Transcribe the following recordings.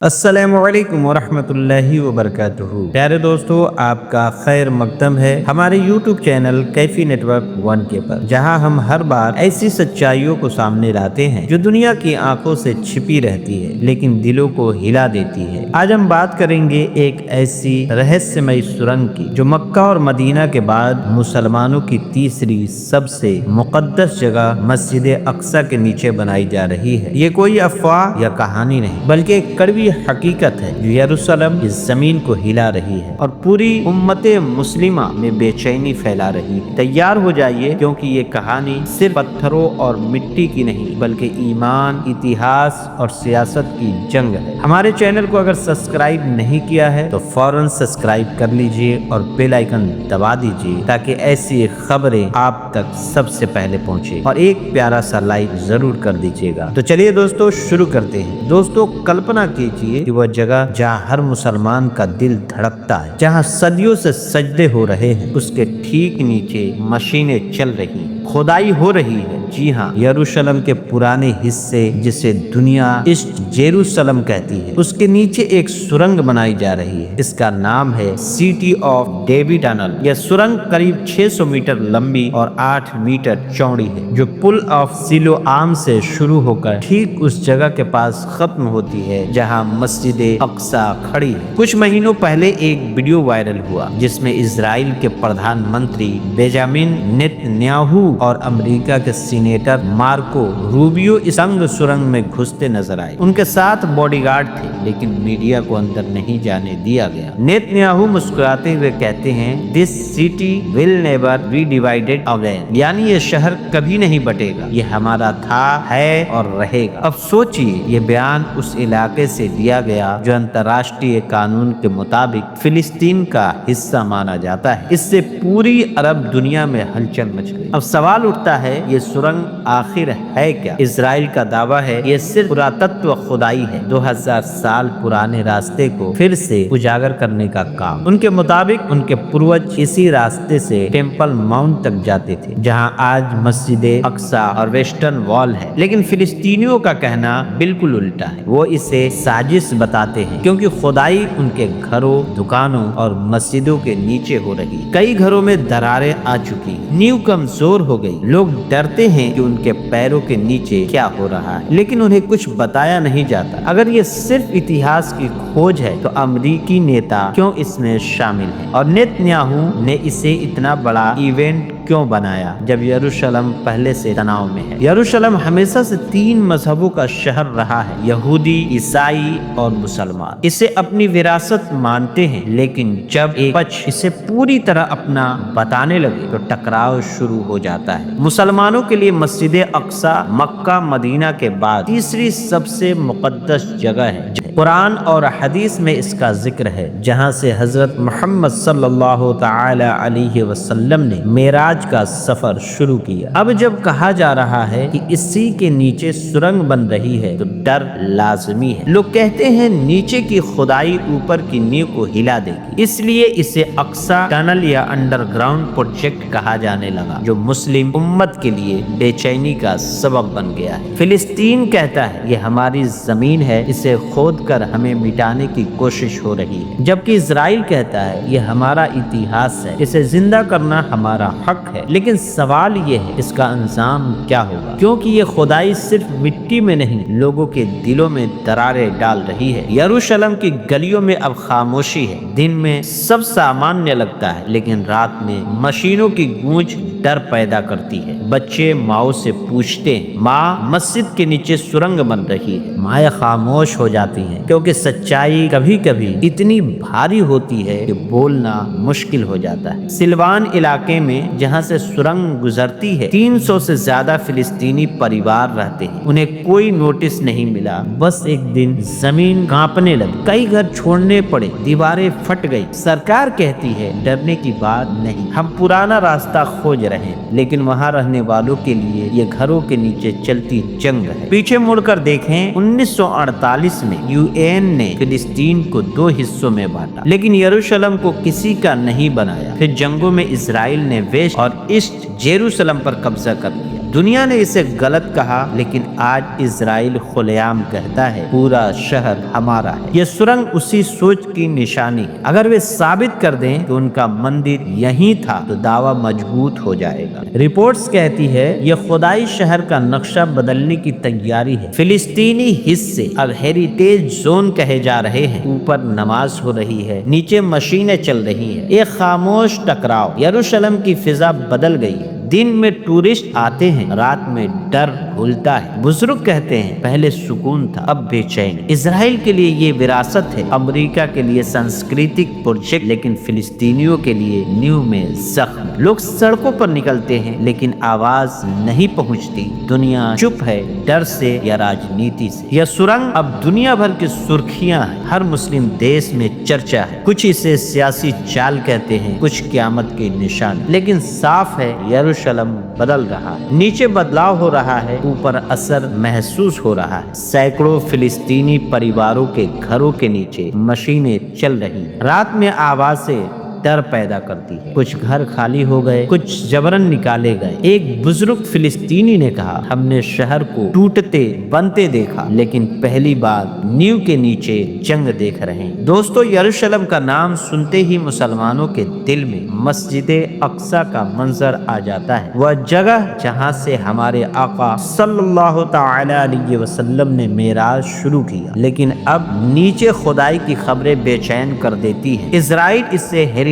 अस्सलामुअलैकुम वरहमतुल्लाहि वबरकातुहू। प्यारे दोस्तों, आपका खैर मकदम है हमारे YouTube चैनल कैफी नेटवर्क 1 के पर, जहां हम हर बार ऐसी सच्चाइयों को सामने लाते हैं जो दुनिया की आंखों से छिपी रहती है लेकिन दिलों को हिला देती है। आज हम बात करेंगे एक ऐसी रहस्यमयी सुरंग की जो मक्का और मदीना के बाद मुसलमानों की तीसरी सबसे मुकद्दस जगह मस्जिद अक्सा के नीचे बनाई जा रही है। ये कोई अफवाह या कहानी नहीं बल्कि एक कड़वी हकीकत है जो यरूशलेम इस जमीन को हिला रही है और पूरी उम्मते मुस्लिमा में बेचैनी फैला रही है। तैयार हो जाइए, क्योंकि ये कहानी सिर्फ पत्थरों और मिट्टी की नहीं बल्कि ईमान, इतिहास और सियासत की जंग है। हमारे चैनल को अगर सब्सक्राइब नहीं किया है तो फौरन सब्सक्राइब कर लीजिए और बेल आइकन दबा दीजिए ताकि ऐसी खबरें आप तक सबसे पहले पहुंचे, और एक प्यारा सा लाइक जरूर कर दीजिएगा। तो चलिए दोस्तों, शुरू करते हैं। दोस्तों, कल्पना कीजिए कि वह जगह जहाँ हर मुसलमान का दिल धड़कता है, जहाँ सदियों से सजदे हो रहे हैं, उसके ठीक नीचे मशीनें चल रही हैं, खुदाई हो रही है। जी हाँ, यरूशलेम के पुराने हिस्से जिसे दुनिया ईस्ट जेरूशलेम कहती है, उसके नीचे एक सुरंग बनाई जा रही है। इसका नाम है सिटी ऑफ डेविड टनल। यह सुरंग करीब 600 मीटर लंबी और 8 मीटर चौड़ी है, जो पुल ऑफ सिलोआम से शुरू होकर ठीक उस जगह के पास खत्म होती है जहाँ मस्जिद अक्सा खड़ी है। कुछ महीनों पहले एक वीडियो वायरल हुआ जिसमें इजराइल के प्रधानमंत्री बेंजामिन नेतन्याहू और अमेरिका के सीनेटर मार्को रूबियो इस सुरंग में घुसते नजर आए। उनके साथ बॉडीगार्ड थे, लेकिन मीडिया को अंदर नहीं जाने दिया गया। नेतन्याहू मुस्कुराते हुए कहते हैं, this city will never be divided again, यानी ये शहर कभी नहीं बटेगा, ये हमारा था, है और रहेगा। अब सोचिए, ये बयान उस इलाके से दिया गया जो अंतर्राष्ट्रीय कानून के मुताबिक फिलिस्तीन का हिस्सा माना जाता है। इससे पूरी अरब दुनिया में हलचल मच गई। अब सवाल उठता है, ये सुरंग आखिर है क्या? इजराइल का दावा है ये सिर्फ पुरातत्व खुदाई है, 2000 साल पुराने रास्ते को फिर से उजागर करने का काम। उनके मुताबिक उनके पूर्वज इसी रास्ते से टेम्पल माउंट तक जाते थे, जहां आज मस्जिद अक्सा और वेस्टर्न वॉल है। लेकिन फिलिस्तीनियों का कहना बिल्कुल उल्टा है। वो इसे साजिश बताते हैं क्योंकि खुदाई उनके घरों, दुकानों और मस्जिदों के नीचे हो रही। कई घरों में दरारें आ चुकी, नींव कमजोर हो गई। लोग डरते हैं कि उनके पैरों के नीचे क्या हो रहा है, लेकिन उन्हें कुछ बताया नहीं जाता। अगर ये सिर्फ इतिहास की खोज है तो अमेरिकी नेता क्यों इसमें शामिल है, और नेतन्याहू ने इसे इतना बड़ा इवेंट क्यों बनाया जब यरूशलेम पहले से तनाव में है? यरूशलेम हमेशा से 3 मजहबों का शहर रहा है, यहूदी, ईसाई और मुसलमान। इसे अपनी विरासत मानते हैं, लेकिन जब एक पक्ष इसे पूरी तरह अपना बताने लगे तो टकराव शुरू हो जाता है। मुसलमानों के लिए मस्जिद अक्सा मक्का मदीना के बाद तीसरी सबसे मुकद्दस जगह है। कुरान और हदीस में इसका जिक्र है, जहां से हजरत मोहम्मद सल्लल्लाहु तआला अलैहि वसल्लम ने मेराज का सफर शुरू किया। अब जब कहा जा रहा है कि इसी के नीचे सुरंग बन रही है तो डर लाजमी है। लोग कहते हैं नीचे की खुदाई ऊपर की नींव को हिला देगी, इसलिए इसे अक्सा टनल या अंडरग्राउंड प्रोजेक्ट कहा जाने लगा, जो मुस्लिम उम्मत के लिए बेचैनी का सबब बन गया है। फिलिस्तीन कहता है ये हमारी जमीन है, इसे खोद कर हमें मिटाने की कोशिश हो रही है, जबकि इजराइल कहता है ये हमारा इतिहास है, इसे जिंदा करना हमारा हक है। लेकिन सवाल ये है, इसका अंजाम क्या होगा? क्योंकि ये खुदाई सिर्फ मिट्टी में नहीं, लोगों के दिलों में दरारें डाल रही है। यरूशलेम की गलियों में अब खामोशी है। दिन में सब सामान्य लगता है, लेकिन रात में मशीनों की गूंज डर पैदा करती है। बच्चे माओ से पूछते हैं, माँ मस्जिद के नीचे सुरंग बन रही है। माएँ खामोश हो जाती हैं, क्योंकि सच्चाई कभी कभी इतनी भारी होती है कि बोलना मुश्किल हो जाता है। सिलवान इलाके में जहाँ से सुरंग गुजरती है, 300 से ज्यादा फिलिस्तीनी परिवार रहते हैं। उन्हें कोई नोटिस नहीं मिला। बस एक दिन जमीन कांपने लगी, कई घर छोड़ने पड़े, दीवारें फट गई। सरकार कहती है डरने की बात नहीं, हम पुराना रास्ता खोज रहे हैं, लेकिन वहाँ रहने वालों के लिए ये घरों के नीचे चलती जंग है। पीछे मुड़कर देखें, 1948 में यूएन ने फिलिस्तीन को 2 हिस्सों में बांटा, लेकिन यरूशलेम को किसी का नहीं बनाया। फिर जंगों में इजराइल ने वेस्ट और ईस्ट जेरूशलेम पर कब्जा कर लिया। دنیا نے اسے غلط کہا، لیکن آج اسرائیل خلیعام کہتا ہے پورا شہر ہمارا ہے۔ یہ سرنگ اسی سوچ کی نشانی ہے۔ اگر وہ ثابت کر دیں کہ ان کا مندر یہیں تھا تو دعویٰ مضبوط ہو جائے گا۔ رپورٹس کہتی ہے یہ خدائی شہر کا نقشہ بدلنے کی تیاری ہے۔ فلسطینی حصے اب ہیریٹیج زون کہے جا رہے ہیں۔ اوپر نماز ہو رہی ہے، نیچے مشینیں چل رہی ہیں، ایک خاموش ٹکراؤ۔ یروشلم کی فضا بدل گئی ہے۔ دن میں ٹورسٹ آتے ہیں، رات میں ڈر گھلتا ہے۔ بزرگ کہتے ہیں پہلے سکون تھا، اب بے چین۔ اسرائیل کے لیے یہ وراثت ہے، امریکہ کے لیے سنسکریتک پروجیکٹ، لیکن فلسطینیوں کے لیے نیو میں زخم۔ لوگ سڑکوں پر نکلتے ہیں لیکن آواز نہیں پہنچتی۔ دنیا چپ ہے، ڈر سے یا راجنیتی سے۔ یہ سرنگ اب دنیا بھر کی سرخیاں ہیں، ہر مسلم دیش میں چرچا ہے۔ کچھ اسے سیاسی چال کہتے ہیں، کچھ قیامت کی نشان، لیکن صاف ہے یروشلم بدل رہا ہے۔ نیچے بدلاؤ ہو رہا ہے، اوپر اثر محسوس ہو رہا ہے۔ سینکڑوں فلسطینی پریواروں کے گھروں کے نیچے مشینیں چل رہی ہیں۔ رات میں آوازیں ڈر پیدا کرتی ہے۔ کچھ گھر خالی ہو گئے، کچھ جبرن نکالے گئے۔ ایک بزرگ فلسطینی نے کہا ہم نے شہر کو ٹوٹتے بنتے دیکھا، لیکن پہلی بار نیو کے نیچے جنگ دیکھ رہے ہیں۔ دوستو، یروشلم کا نام سنتے ہی مسلمانوں کے دل میں مسجد اقصی کا منظر آ جاتا ہے، وہ جگہ جہاں سے ہمارے آقا صلی اللہ تعالی علیہ وسلم نے معراج شروع کیا۔ لیکن اب نیچے خدائی کی خبریں بے چین کر دیتی ہیں۔ اسرائیل اس سے ہیریٹیج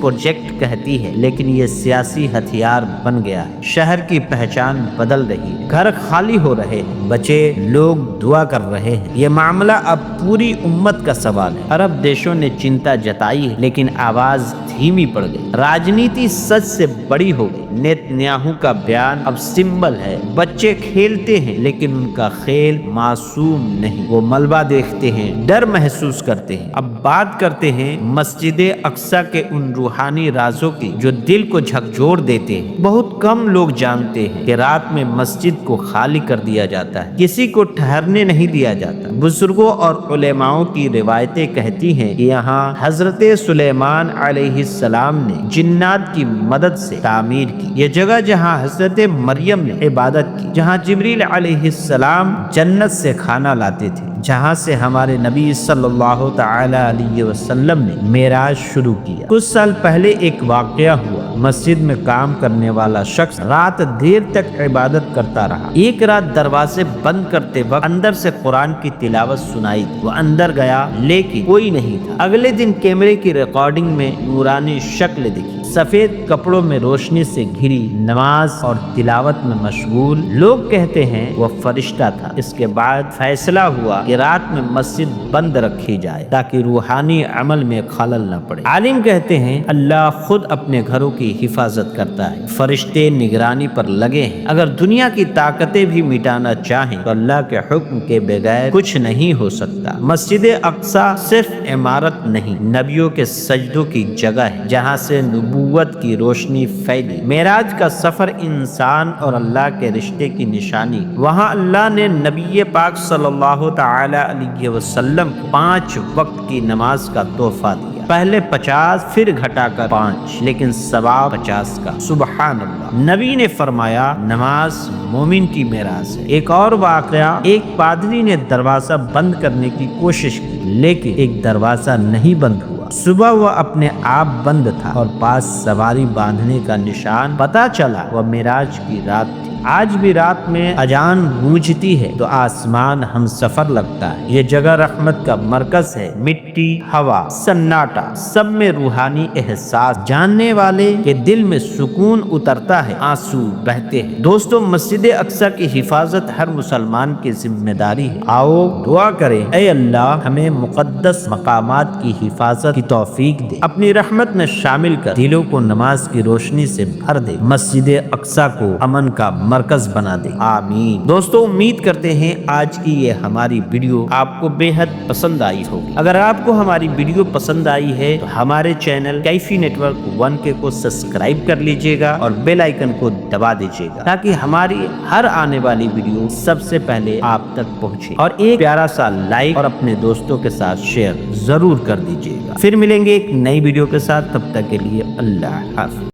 پروجیکٹ کہتی ہے، لیکن یہ سیاسی ہتھیار بن گیا ہے۔ شہر کی پہچان بدل رہی ہے، گھر خالی ہو رہے ہیں، بچے لوگ دعا کر رہے ہیں۔ یہ معاملہ اب پوری امت کا سوال ہے۔ عرب دیشوں نے چنتا جتائی ہے، لیکن آواز دھیمی پڑ گئی۔ راجنیتی سچ سے بڑی ہو گئی۔ نیتنیاہو کا بیان اب سمبل ہے۔ بچے کھیلتے ہیں لیکن ان کا کھیل معصوم نہیں۔ وہ ملبہ دیکھتے ہیں، ڈر محسوس کرتے ہیں۔ اب بات کرتے ہیں مسجد اقصی کے ان روحانی رازوں کی جو دل کو جھکجھور دیتے ہیں۔ بہت کم لوگ جانتے ہیں کہ رات میں مسجد کو خالی کر دیا جاتا ہے، کسی کو ٹھہرنے نہیں دیا جاتا۔ بزرگوں اور علماؤں کی روایتیں کہتی ہیں کہ یہاں حضرت سلیمان علیہ السلام نے جنات کی مدد سے تعمیر کی۔ یہ جگہ جہاں حضرت مریم نے عبادت کی، جہاں جبریل علیہ السلام جنت سے کھانا لاتے تھے، جہاں سے ہمارے نبی صلی اللہ تعالی علیہ وسلم نے معراج شروع کیا۔ کچھ سال پہلے ایک واقعہ ہوا۔ مسجد میں کام کرنے والا شخص رات دیر تک عبادت کرتا رہا۔ ایک رات دروازے بند کرتے وقت اندر سے قرآن کی تلاوت سنائی دی۔ وہ اندر گیا لیکن کوئی نہیں تھا۔ اگلے دن کیمرے کی ریکارڈنگ میں نورانی شکل دکھی، سفید کپڑوں میں روشنی سے گھری، نماز اور تلاوت میں مشغول۔ لوگ کہتے ہیں وہ فرشتہ تھا۔ اس کے بعد فیصلہ ہوا کہ رات میں مسجد بند رکھی جائے تاکہ روحانی عمل میں خلل نہ پڑے۔ عالم کہتے ہیں اللہ خود اپنے گھروں کی حفاظت کرتا ہے، فرشتے نگرانی پر لگے ہیں۔ اگر دنیا کی طاقتیں بھی مٹانا چاہیں تو اللہ کے حکم کے بغیر کچھ نہیں ہو سکتا۔ مسجد اقصی صرف عمارت نہیں، نبیوں کے سجدوں کی جگہ ہے جہاں سے نبوت کی روشنی پھیلی۔ معراج کا سفر انسان اور اللہ کے رشتے کی نشانی۔ وہاں اللہ نے نبی پاک صلی اللہ تعالی علیہ وسلم کو 5 وقت کی نماز کا تحفہ دیا۔ پہلے 50 پھر گھٹا کر 5، لیکن ثواب 50 کا۔ سبحان اللہ۔ نبی نے فرمایا نماز مومن کی معراج ہے۔ ایک اور واقعہ، ایک پادری نے دروازہ بند کرنے کی کوشش کی لیکن ایک دروازہ نہیں بند ہوا۔ صبح وہ اپنے آپ بند تھا اور پاس سواری باندھنے کا نشان پتا چلا۔ وہ معراج کی رات تھی۔ آج بھی رات میں اذان گونجتی ہے تو آسمان ہم سفر لگتا ہے۔ یہ جگہ رحمت کا مرکز ہے۔ مٹی، ہوا، سناٹا، سب میں روحانی احساس۔ جاننے والے کے دل میں سکون اترتا ہے، آنسو بہتے ہیں۔ دوستو، مسجد اقصی کی حفاظت ہر مسلمان کی ذمہ داری ہے۔ آؤ دعا کریں، اے اللہ ہمیں مقدس مقامات کی حفاظت کی توفیق دے، اپنی رحمت میں شامل کر، دلوں کو نماز کی روشنی سے بھر دے، مسجد اقصی کو امن کا مرکز بنا دے، آمین۔ دوستو، امید کرتے ہیں آج کی یہ ہماری ویڈیو آپ کو بے حد پسند آئی ہوگی۔ اگر آپ کو ہماری ویڈیو پسند آئی ہے تو ہمارے چینل کیفی نیٹ ورک 1 کو سبسکرائب کر لیجئے گا اور بیل آئیکن کو دبا دیجئے گا تاکہ ہماری ہر آنے والی ویڈیو سب سے پہلے آپ تک پہنچے، اور ایک پیارا سا لائک اور اپنے دوستوں کے ساتھ شیئر ضرور کر دیجئے گا۔ پھر ملیں گے ایک نئی ویڈیو کے ساتھ، تب تک کے لیے اللہ حافظ۔